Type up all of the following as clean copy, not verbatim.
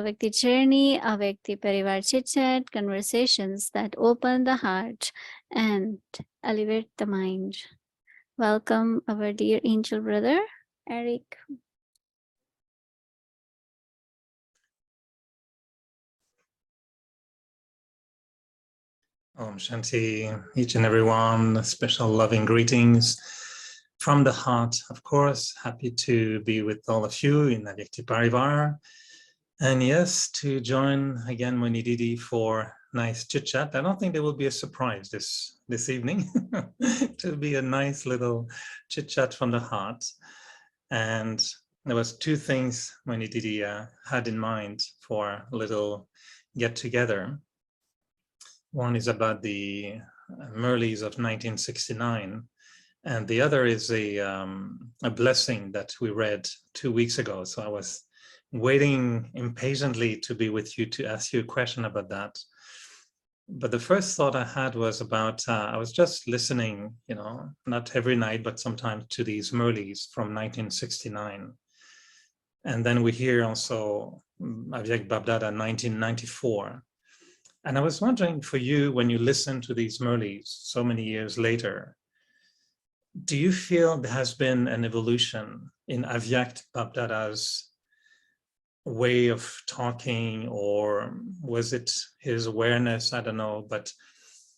Vyakti Journey, a Vyakti Parivar Chit Chat, conversations that open the heart and elevate the mind. Welcome, our dear angel brother, Eric. Om Shanti, each and everyone, special loving greetings from the heart, of course. Happy to be with all of you in Avyakti Parivar. And yes, to join again Mohini Didi for nice chit chat. I don't think there will be a surprise this evening. To be a nice little chit chat from the heart. And there was two things Mohini Didi had in mind for a little get together. One is about the Merlis of 1969, and the other is a blessing that we read 2 weeks ago. So I was waiting impatiently to be with you to ask you a question about that. But the first thought I had was about, I was just listening, not every night, but sometimes to these Merlis from 1969. And then we hear also Avyak Babdada 1994. And I was wondering for you, when you listen to these Merlis so many years later, do you feel there has been an evolution in Avyak Babdada's way of talking, or was it his awareness? I don't know, but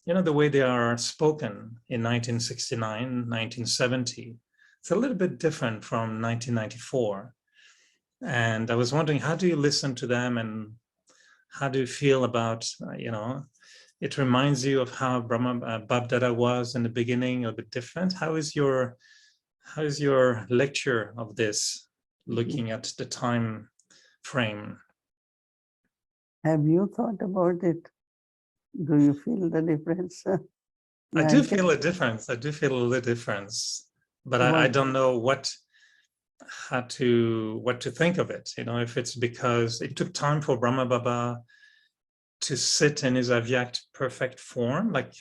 the way they are spoken in 1969, 1970, it's a little bit different from 1994. And I was wondering, how do you listen to them, and how do you feel about, it reminds you of how Babdada was in the beginning, a bit different. How is your lecture of this, looking at the time frame? Have you thought about it? Do you feel the difference? I do feel a difference. I do feel a little difference, but I don't know what to think of it. If it's because it took time for Brahma Baba to sit in his Avyak perfect form, like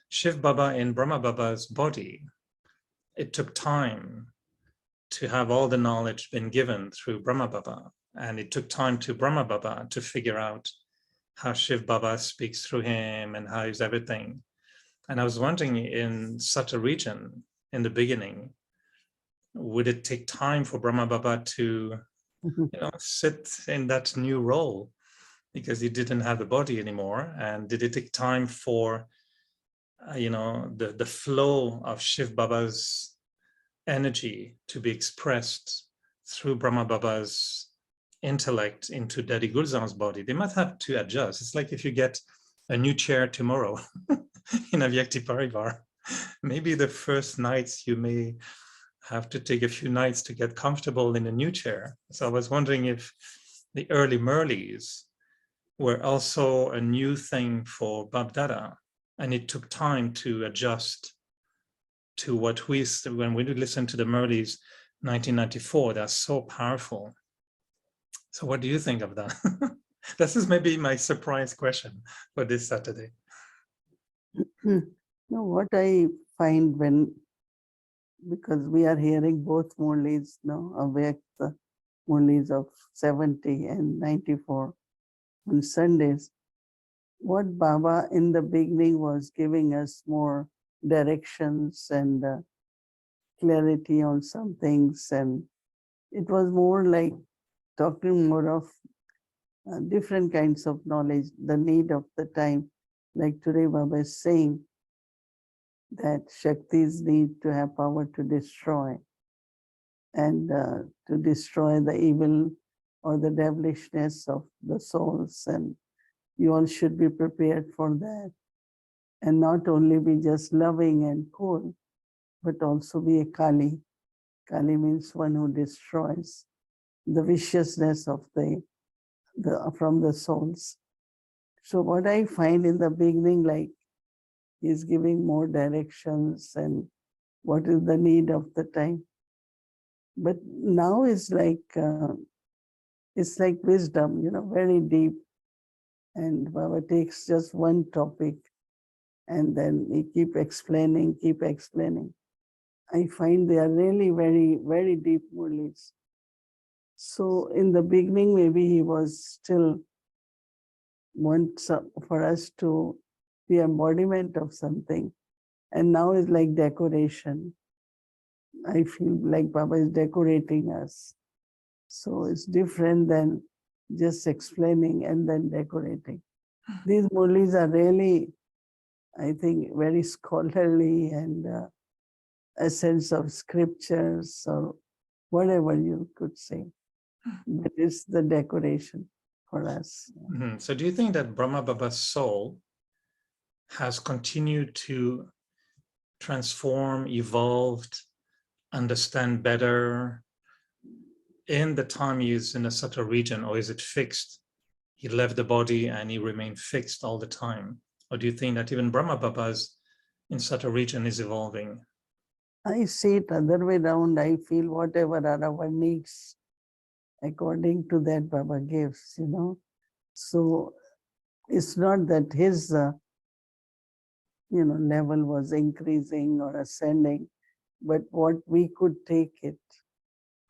Shiv Baba in Brahma Baba's body. It took time to have all the knowledge been given through Brahma Baba. And it took time to Brahma Baba to figure out how Shiv Baba speaks through him and how is everything. And I was wondering, in such a region in the beginning, would it take time for Brahma Baba to sit in that new role, because he didn't have the body anymore? And did it take time for the flow of Shiv Baba's energy to be expressed through Brahma Baba's intellect into Daddy Gulzar's body? They might have to adjust. It's like if you get a new chair tomorrow in Avyakti Parivar, maybe the first nights you may have to take a few nights to get comfortable in a new chair. So I was wondering if the early Merlis were also a new thing for Babdada, and it took time to adjust to what when we listen to the Merlis 1994, they're so powerful. So what do you think of that? This is maybe my surprise question for this Saturday. What I find because we are hearing both Murlis, Avyak, the Murlis of 70 and 94 on Sundays, what Baba in the beginning was giving us more directions and clarity on some things, and it was more like talking more of different kinds of knowledge, the need of the time. Like today Baba is saying that Shaktis need to have power to destroy, and to destroy the evil or the devilishness of the souls, and you all should be prepared for that, and not only be just loving and cool, but also be a Kali. Kali means one who destroys the viciousness of from the souls. So what I find in the beginning, like he's giving more directions and what is the need of the time. But now it's like wisdom, very deep. And Baba takes just one topic and then he keep explaining. I find they are really very, very deep Murlis. So in the beginning, maybe he was still wants for us to be embodiment of something. And now it's like decoration. I feel like Baba is decorating us. So it's different than just explaining and then decorating. These murlis are really, I think, very scholarly and a sense of scriptures or whatever you could say. That is the decoration for us. So do you think that Brahma Baba's soul has continued to transform, evolved, understand better in the time he is in a subtle region, or is it fixed? He left the body and he remained fixed all the time? Or do you think that even Brahma Baba's in subtle region is evolving? I see it other way around. I feel whatever are our needs, according to that Baba gives, So it's not that his, level was increasing or ascending, but what we could take it,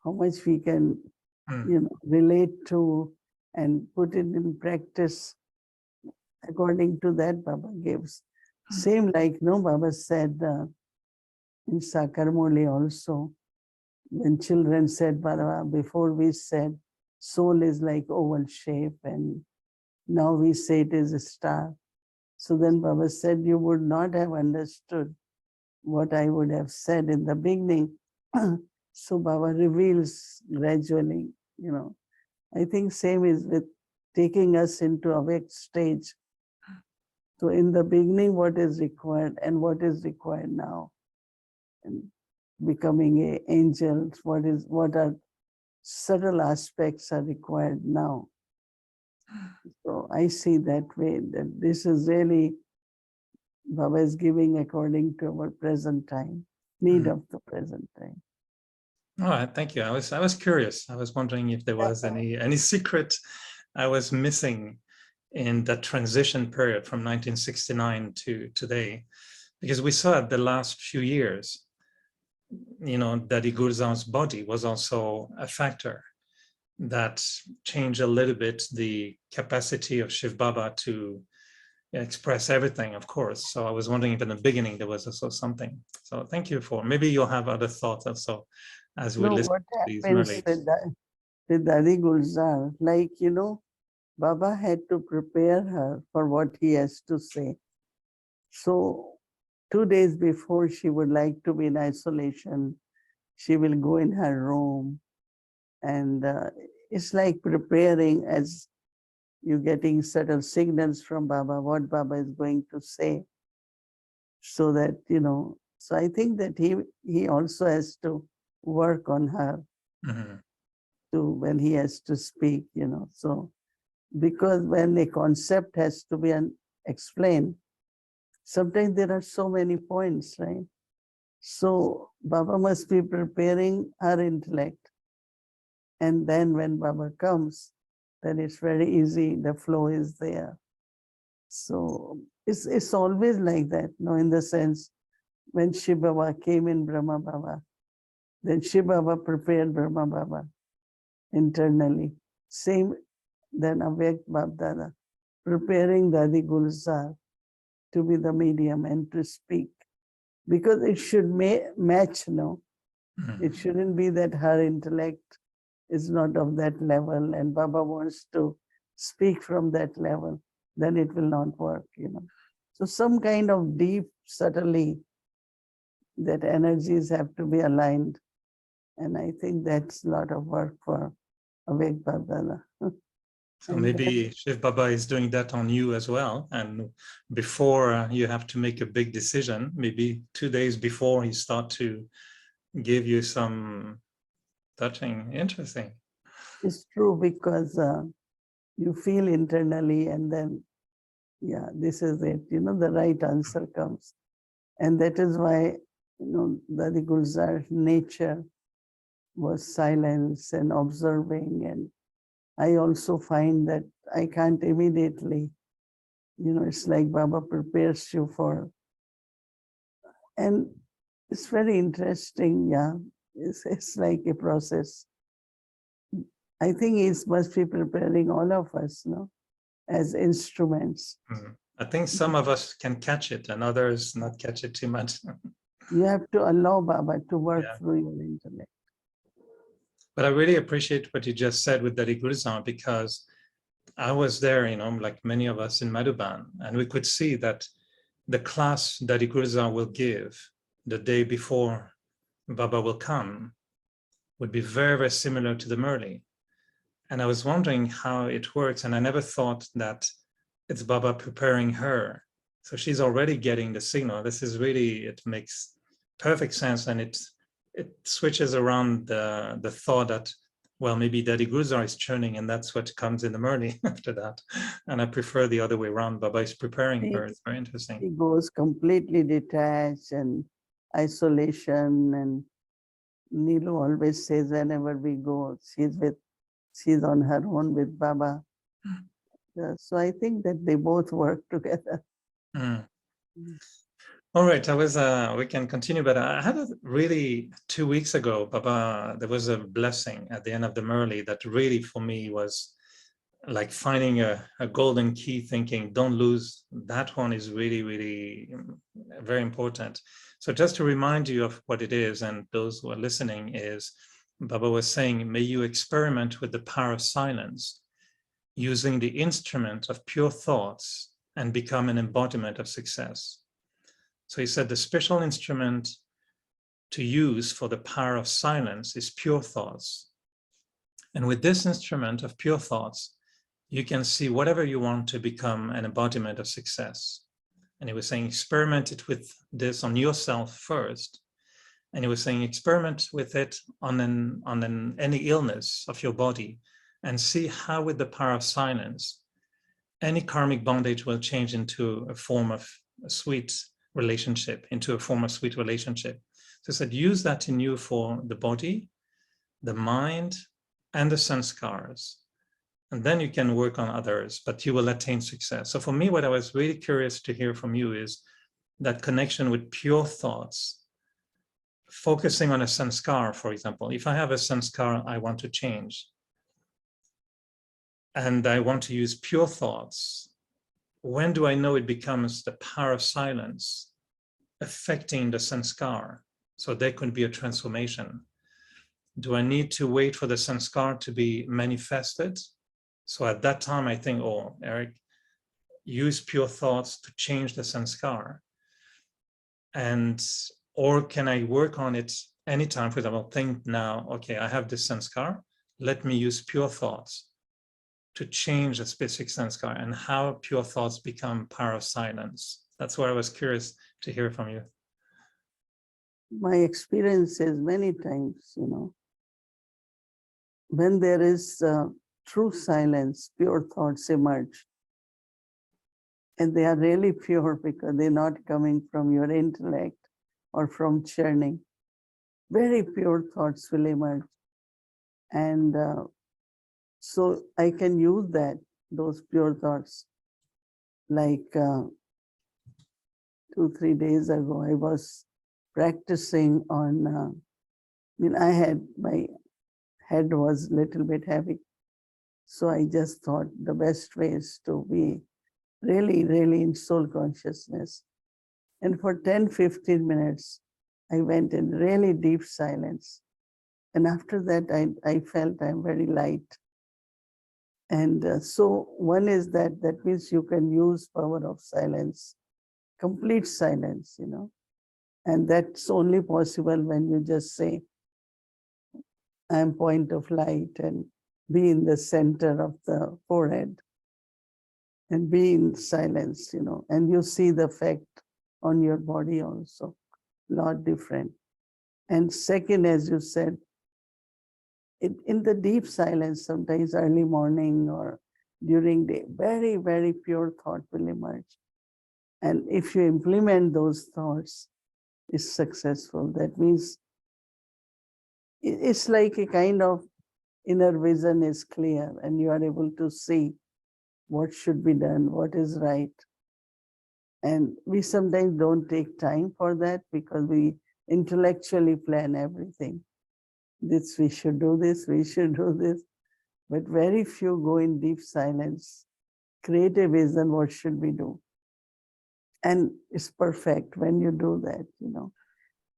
how much we can, relate to and put it in practice according to that Baba gives. Same like, Baba said in Sakarmoli also, when children said, Baba, before we said soul is like oval shape, and now we say it is a star. So then Baba said, you would not have understood what I would have said in the beginning. So Baba reveals gradually, I think same is with taking us into awake stage. So in the beginning, what is required and what is required now, and becoming an angel, what are subtle aspects are required now. So I see that way, that this is really Baba is giving according to our present time, need of the present time. All right, thank you. I was curious. I was wondering if there was any secret I was missing in that transition period from 1969 to today, because we saw it the last few years, Daddy Gulzar's body was also a factor that changed a little bit the capacity of Shiv Baba to express everything, of course. So I was wondering if in the beginning there was also something. So thank you for, maybe you'll have other thoughts also as we listen What to these happens murlis. with Daddy Gulzar, like, Baba had to prepare her for what he has to say. So 2 days before she would like to be in isolation, she will go in her room, and it's like preparing as you're getting certain signals from Baba, what Baba is going to say. So that, so I think that he also has to work on her when he has to speak, So because when a concept has to be explained, sometimes there are so many points, right? So Baba must be preparing her intellect. And then when Baba comes, then it's very easy, the flow is there. So it's always like that, in the sense, when Shiv Baba came in Brahma Baba, then Shiv Baba prepared Brahma Baba internally. Same then Avyakt Babdada, preparing Dadi Gulzar to be the medium and to speak. Because it should match, It shouldn't be that her intellect is not of that level and Baba wants to speak from that level, then it will not work, So some kind of deep, subtly, that energies have to be aligned. And I think that's a lot of work for Avek Babdala. So maybe Shiv Baba is doing that on you as well. And before you have to make a big decision, maybe 2 days before he start to give you some touching, interesting. It's true, because you feel internally, and then, this is it, the right answer comes. And that is why, Dadi Gulzar's nature was silence and observing. And I also find that I can't immediately, it's like Baba prepares you for, and it's very interesting, it's like a process. I think he must be preparing all of us, no, as instruments. I think some of us can catch it and others not catch it too much. You have to allow Baba to work Yeah. through your intellect. But I really appreciate what you just said with Daddy Guruzan, because I was there, like many of us in Madhuban, and we could see that the class Daddy Guruzan will give the day before Baba will come would be very, very similar to the Murli. And I was wondering how it works, and I never thought that it's Baba preparing her. So she's already getting the signal. This is really, it makes perfect sense, and it switches around the thought that, well, maybe Daddy Guzar is churning and that's what comes in the Murli after that. And I prefer the other way around. Baba is preparing her. It's very interesting. He goes completely detached and isolation, and Neelu always says whenever we go, she's on her own with Baba. So I think that they both work together. All right, we can continue, but I had a really 2 weeks ago, Baba, there was a blessing at the end of the Murli that really for me was like finding a golden key, thinking, don't lose, that one is really, really very important. So just to remind you of what it is, and those who are listening, is Baba was saying, may you experiment with the power of silence, using the instrument of pure thoughts and become an embodiment of success. So he said the special instrument to use for the power of silence is pure thoughts. And with this instrument of pure thoughts, you can see whatever you want to become an embodiment of success. And he was saying, experiment it with this on yourself first. And he was saying, experiment with it on any illness of your body, and see how with the power of silence, any karmic bondage will change into a form of a sweet relationship, into a form of sweet relationship. So he said, use that in you for the body, the mind, and the sanskars. And then you can work on others, but you will attain success. So for me, what I was really curious to hear from you is that connection with pure thoughts, focusing on a sanskar, for example. If I have a sanskar I want to change, and I want to use pure thoughts, when do I know it becomes the power of silence affecting the sanskar? So there could be a transformation. Do I need to wait for the sanskar to be manifested? So at that time, I think, oh, Eric, use pure thoughts to change the sanskar. Or can I work on it anytime? For example, think now, okay, I have this sanskar, let me use pure thoughts to change a specific sanskar, and how pure thoughts become power of silence. That's what I was curious to hear from you. My experience is many times, when there is true silence, pure thoughts emerge. And they are really pure because they're not coming from your intellect or from churning. Very pure thoughts will emerge. And so I can use those pure thoughts. Like 2-3 days ago, I was practicing on, my head was a little bit heavy. So I just thought the best way is to be really, really in soul consciousness. And for 10-15 minutes, I went in really deep silence. And after that, I felt I'm very light. And so one is that means you can use power of silence, complete silence, and that's only possible when you just say, I'm point of light, and be in the center of the forehead and be in silence, and you see the effect on your body also, a lot different. And second, as you said, in the deep silence, sometimes early morning or during the very, very pure thought will emerge. And if you implement those thoughts, it's successful. That means it's like a kind of inner vision is clear, and you are able to see what should be done, what is right. And we sometimes don't take time for that because we intellectually plan everything. We should do this, we should do this. but very few go in deep silence, create a vision, what should we do? And it's perfect when you do that, you know.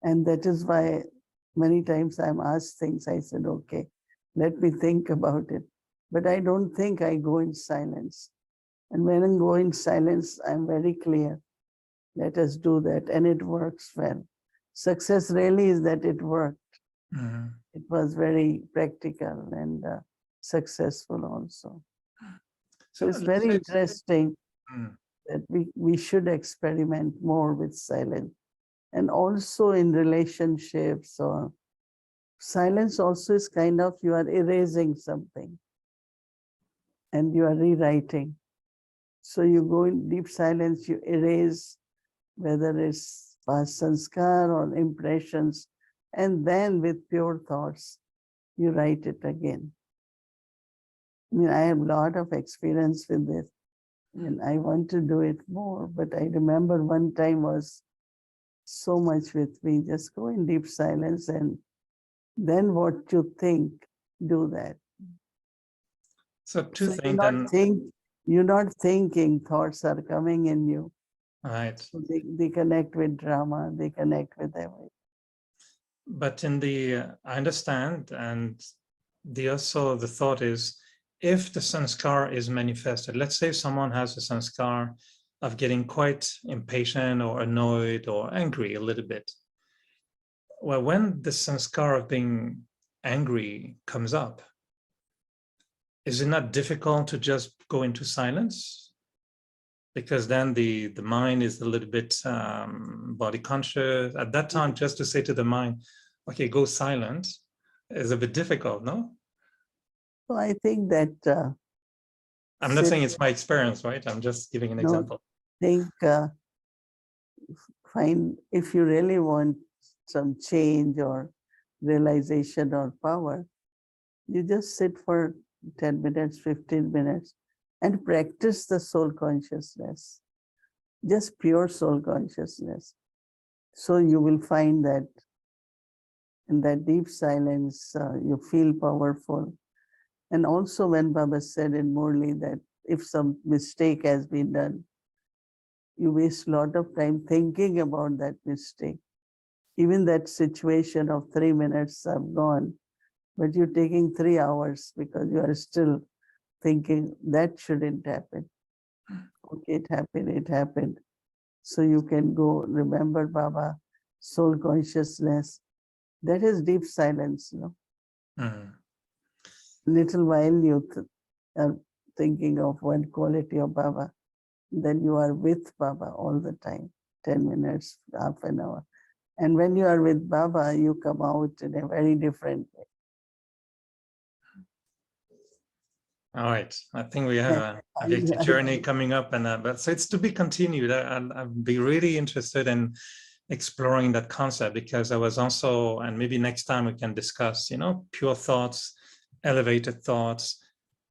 And that is why many times I'm asked things, I said, okay, let me think about it. But I don't think, I go in silence. And when I go in silence, I'm very clear. Let us do that. And it works well. Success really is that it worked. Mhm. It was very practical and successful also. So it's let's very say- interesting Mm. that we should experiment more with silence. And also in relationships, or silence also is kind of, you are erasing something and you are rewriting. So you go in deep silence, you erase, whether it's past sanskar or impressions, and then with pure thoughts, you write it again. I mean, I have a lot of experience with this, and I want to do it more, but I remember one time was so much with me. Just go in deep silence, and then what you think, do that. So two So things then, you're not thinking, thoughts are coming in you. right. So they connect with drama, they connect with everything. But in the, I understand, and the thought is, if the sanskar is manifested, let's say someone has a sanskar of getting quite impatient or annoyed or angry a little bit. Well, when the sanskar of being angry comes up, is it not difficult to just go into silence? Because then the mind is a little bit body conscious. At that time, just to say to the mind, okay, go silent, is a bit difficult, no? So I think that I'm not saying it's my experience, right? I'm just giving an example. think find, if you really want some change or realization or power, you just sit for 10 minutes, 15 minutes, and practice the soul consciousness, just pure soul consciousness. So you will find that in that deep silence, you feel powerful. And also when Baba said in Murli that if some mistake has been done, you waste a lot of time thinking about that mistake. Even that situation of 3 minutes have gone, but you're taking 3 hours because you are still thinking that shouldn't happen. Okay, it happened, it happened. So you can go remember Baba, soul consciousness. That is deep silence, you know. Mm. Little while you are thinking of one quality of Baba, then you are with Baba all the time, 10 minutes, half an hour. And when you are with Baba, you come out in a very different way. All right, I think we have a big journey coming up, and but so it's to be continued. I'd be really interested in exploring that concept, because I was also, and maybe next time we can discuss, you know, pure thoughts, elevated thoughts,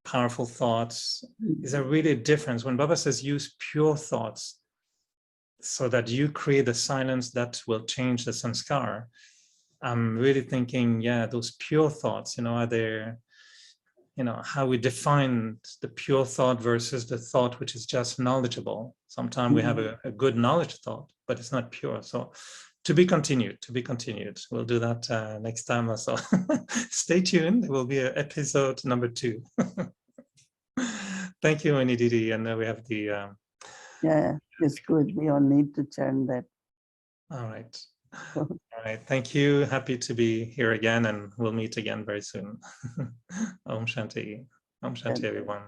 powerful thoughts. Is there really a difference when Baba says use pure thoughts so that you create the silence that will change the sanskar? I'm really thinking, yeah, those pure thoughts, you know, are there, you know, how we define the pure thought versus the thought which is just knowledgeable. Sometimes we have a good knowledge thought, but it's not pure. So to be continued, to be continued. We'll do that next time or so. Stay tuned. There will be an episode number 2. Thank you, Mohini Didi. And we have the... yeah, it's good. We all need to churn that. All right. All right. Thank you. Happy to be here again, and we'll meet again very soon. Om Shanti. Om Shanti, everyone.